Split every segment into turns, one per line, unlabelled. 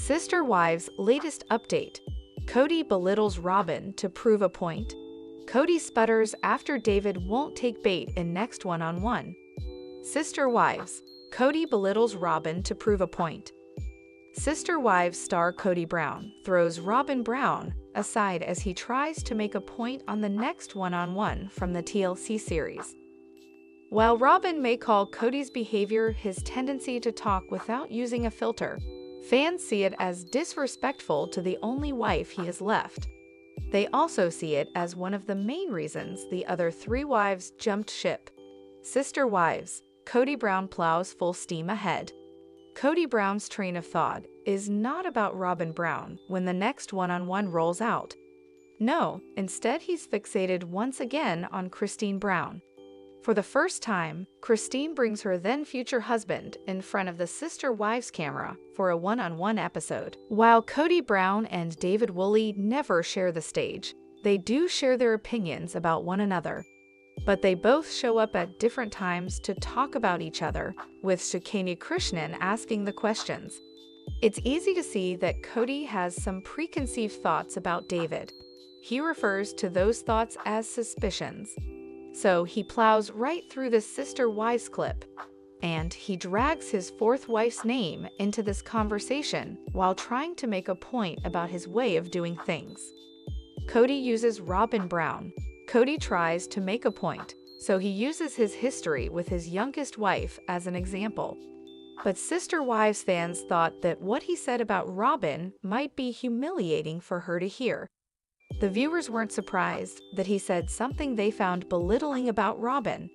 Sister Wives' latest update. Kody belittles Robin to prove a point. Kody sputters after David won't take bait in next one-on-one. Sister Wives. Kody belittles Robin to prove a point. Sister Wives star Kody Brown throws Robin Brown aside as he tries to make a point on the next one-on-one from the TLC series. While Robin may call Kody's behavior his tendency to talk without using a filter, fans see it as disrespectful to the only wife he has left. They also see it as one of the main reasons the other three wives jumped ship. Sister Wives. Kody Brown plows full steam ahead. Kody Brown's train of thought is not about Robin Brown when the next one-on-one rolls out. No, instead he's fixated once again on Christine Brown. For the first time, Christine brings her then-future husband in front of the Sister Wives camera for a one-on-one episode. While Kody Brown and David Woolley never share the stage, they do share their opinions about one another. But they both show up at different times to talk about each other, with Shikani Krishnan asking the questions. It's easy to see that Kody has some preconceived thoughts about David. He refers to those thoughts as suspicions. So he plows right through the Sister Wives clip, and he drags his fourth wife's name into this conversation while trying to make a point about his way of doing things. Kody uses Robin Brown. Kody tries to make a point, so he uses his history with his youngest wife as an example. But Sister Wives fans thought that what he said about Robin might be humiliating for her to hear. The viewers weren't surprised that he said something they found belittling about Robin,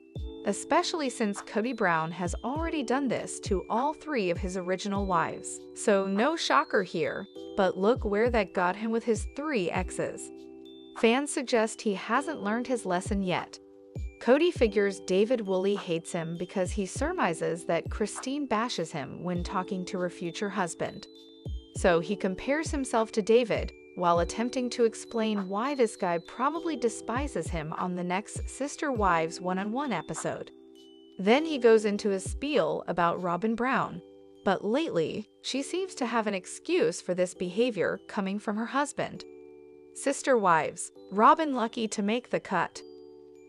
especially since Kody Brown has already done this to all three of his original wives. So no shocker here, but look where that got him with his 3 exes. Fans suggest he hasn't learned his lesson yet. Kody figures David Woolley hates him because he surmises that Christine bashes him when talking to her future husband. So he compares himself to David, while attempting to explain why this guy probably despises him on the next Sister Wives one-on-one episode. Then he goes into a spiel about Robin Brown. But lately, she seems to have an excuse for this behavior coming from her husband. Sister Wives. Robin lucky to make the cut.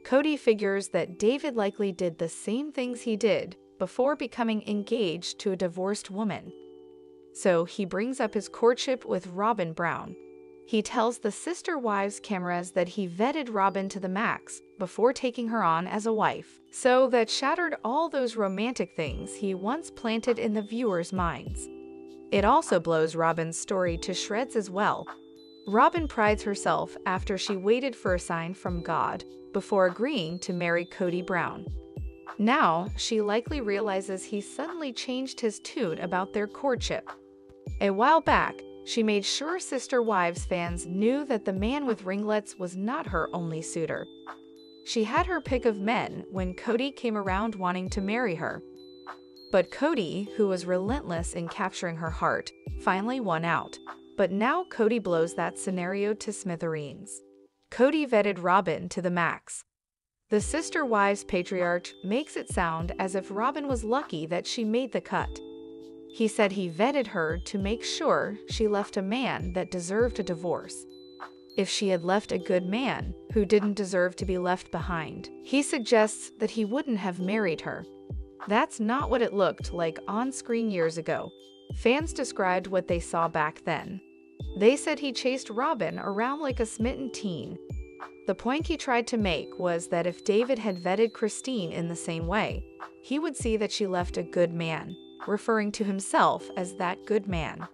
Kody figures that David likely did the same things he did before becoming engaged to a divorced woman. So he brings up his courtship with Robin Brown. He tells the Sister Wives cameras that he vetted Robin to the max before taking her on as a wife. So that shattered all those romantic things he once planted in the viewers' minds. It also blows Robin's story to shreds as well. Robin prides herself after she waited for a sign from God before agreeing to marry Kody Brown. Now, she likely realizes he suddenly changed his tune about their courtship. A while back, she made sure Sister Wives fans knew that the man with ringlets was not her only suitor. She had her pick of men when Kody came around wanting to marry her. But Kody, who was relentless in capturing her heart, finally won out. But now Kody blows that scenario to smithereens. Kody vetted Robin to the max. The Sister Wives patriarch makes it sound as if Robin was lucky that she made the cut. He said he vetted her to make sure she left a man that deserved a divorce. If she had left a good man who didn't deserve to be left behind, he suggests that he wouldn't have married her. That's not what it looked like on screen years ago. Fans described what they saw back then. They said he chased Robin around like a smitten teen. The point he tried to make was that if David had vetted Christine in the same way, he would see that she left a good man, referring to himself as that good man.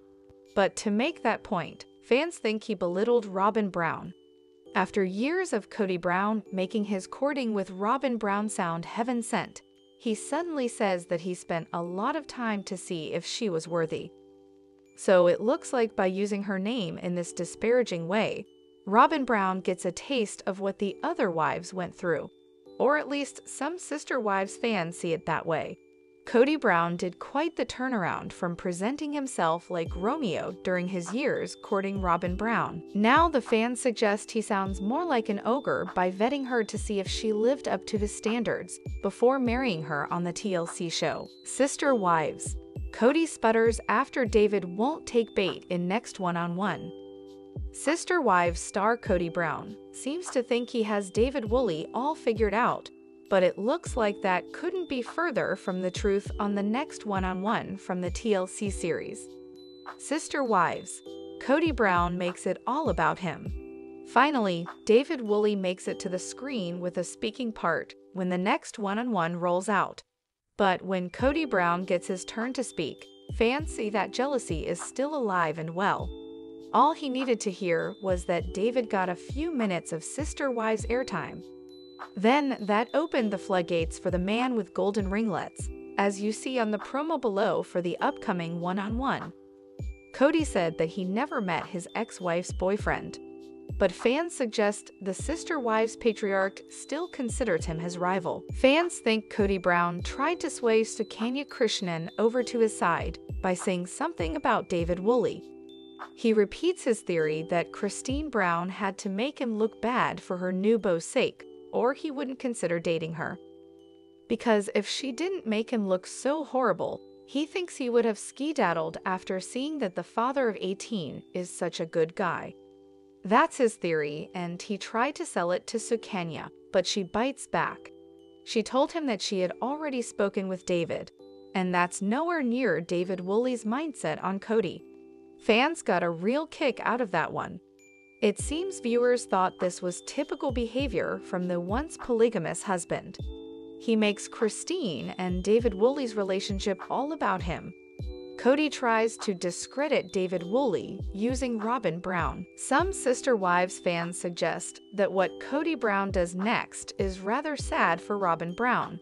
But to make that point, fans think he belittled Robin Brown. After years of Kody Brown making his courting with Robin Brown sound heaven-sent, he suddenly says that he spent a lot of time to see if she was worthy. So it looks like by using her name in this disparaging way, Robin Brown gets a taste of what the other wives went through. Or at least some Sister Wives fans see it that way. Kody Brown did quite the turnaround from presenting himself like Romeo during his years courting Robin Brown. Now the fans suggest he sounds more like an ogre by vetting her to see if she lived up to his standards before marrying her on the TLC show. Sister Wives. Cody sputters after David won't take bait in next one-on-one. Sister Wives star Kody Brown seems to think he has David Woolley all figured out, but it looks like that couldn't be further from the truth on the next one-on-one from the TLC series. Sister Wives, Kody Brown makes it all about him. Finally, David Woolley makes it to the screen with a speaking part when the next one-on-one rolls out. But when Kody Brown gets his turn to speak, fans see that jealousy is still alive and well. All he needed to hear was that David got a few minutes of Sister Wives airtime. Then that opened the floodgates for the man with golden ringlets, as you see on the promo below for the upcoming one-on-one. Kody said that he never met his ex-wife's boyfriend, but fans suggest the Sister Wives patriarch still considers him his rival. Fans think Kody Brown tried to sway Sukanya Krishnan over to his side by saying something about David Woolley. He repeats his theory that Christine Brown had to make him look bad for her new beau's sake, or he wouldn't consider dating her. Because if she didn't make him look so horrible, he thinks he would have skedaddled after seeing that the father of 18 is such a good guy. That's his theory, and he tried to sell it to Sukanya, but she bites back. She told him that she had already spoken with David, and that's nowhere near David Woolley's mindset on Kody. Fans got a real kick out of that one. It seems viewers thought this was typical behavior from the once polygamous husband. He makes Christine and David Woolley's relationship all about him. Kody tries to discredit David Woolley using Robin Brown. Some Sister Wives fans suggest that what Kody Brown does next is rather sad for Robin Brown.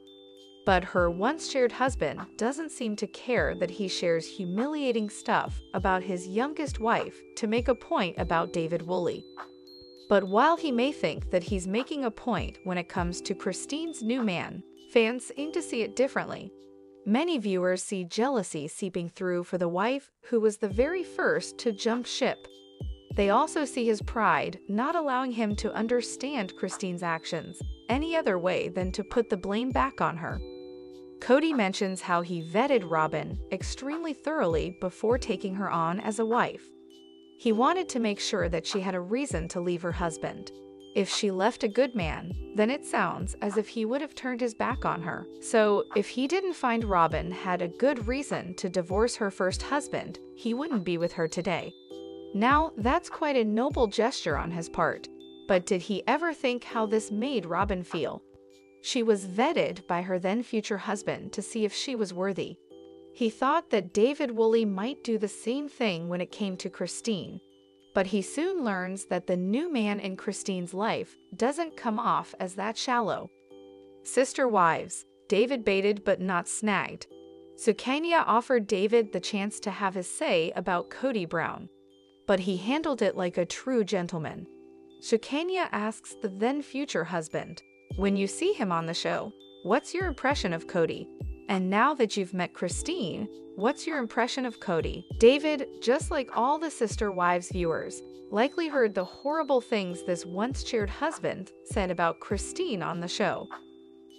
But her once-shared husband doesn't seem to care that he shares humiliating stuff about his youngest wife to make a point about David Woolley. But while he may think that he's making a point when it comes to Christine's new man, fans seem to see it differently. Many viewers see jealousy seeping through for the wife who was the very first to jump ship. They also see his pride not allowing him to understand Christine's actions any other way than to put the blame back on her. Kody mentions how he vetted Robin extremely thoroughly before taking her on as a wife. He wanted to make sure that she had a reason to leave her husband. If she left a good man, then it sounds as if he would have turned his back on her. So, if he didn't find Robin had a good reason to divorce her first husband, he wouldn't be with her today. Now, that's quite a noble gesture on his part. But did he ever think how this made Robin feel? She was vetted by her then future husband to see if she was worthy. He thought that David Woolley might do the same thing when it came to Christine. But he soon learns that the new man in Christine's life doesn't come off as that shallow. Sister Wives, David baited but not snagged. Sukanya offered David the chance to have his say about Kody Brown, but he handled it like a true gentleman. Sukanya asks the then future husband, "When you see him on the show, what's your impression of Kody? And now that you've met Christine, what's your impression of Kody?" David, just like all the Sister Wives viewers, likely heard the horrible things this once-cheered husband said about Christine on the show.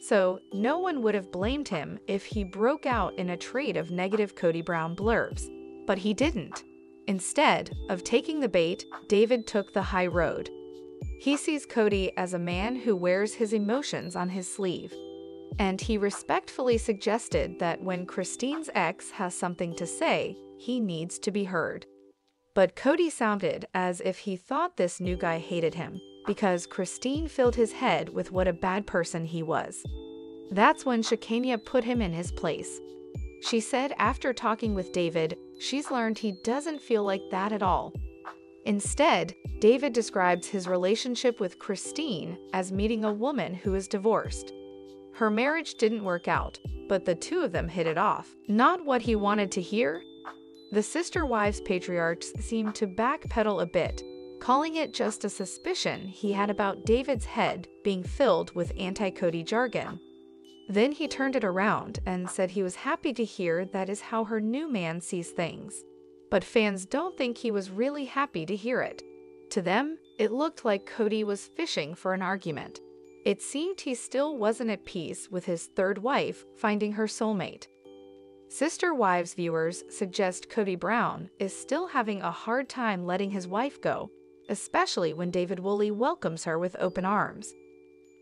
So, no one would have blamed him if he broke out in a trade of negative Kody Brown blurbs. But he didn't. Instead of taking the bait, David took the high road. He sees Kody as a man who wears his emotions on his sleeve. And he respectfully suggested that when Christine's ex has something to say, he needs to be heard. But Kody sounded as if he thought this new guy hated him, because Christine filled his head with what a bad person he was. That's when Sukanya put him in his place. She said after talking with David, she's learned he doesn't feel like that at all. Instead, David describes his relationship with Christine as meeting a woman who is divorced. Her marriage didn't work out, but the two of them hit it off. Not what he wanted to hear? The Sister Wives patriarchs seemed to backpedal a bit, calling it just a suspicion he had about David's head being filled with anti-Kody jargon. Then he turned it around and said he was happy to hear that is how her new man sees things. But fans don't think he was really happy to hear it. To them, it looked like Kody was fishing for an argument. It seemed he still wasn't at peace with his third wife finding her soulmate. Sister Wives viewers suggest Cody Brown is still having a hard time letting his wife go, especially when David Woolley welcomes her with open arms.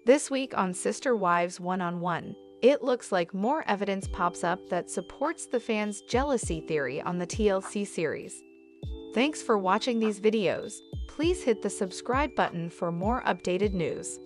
This week on Sister Wives One-on-One, it looks like more evidence pops up that supports the fans' jealousy theory on the TLC series. Thanks for watching these videos. Please hit the subscribe button for more updated news.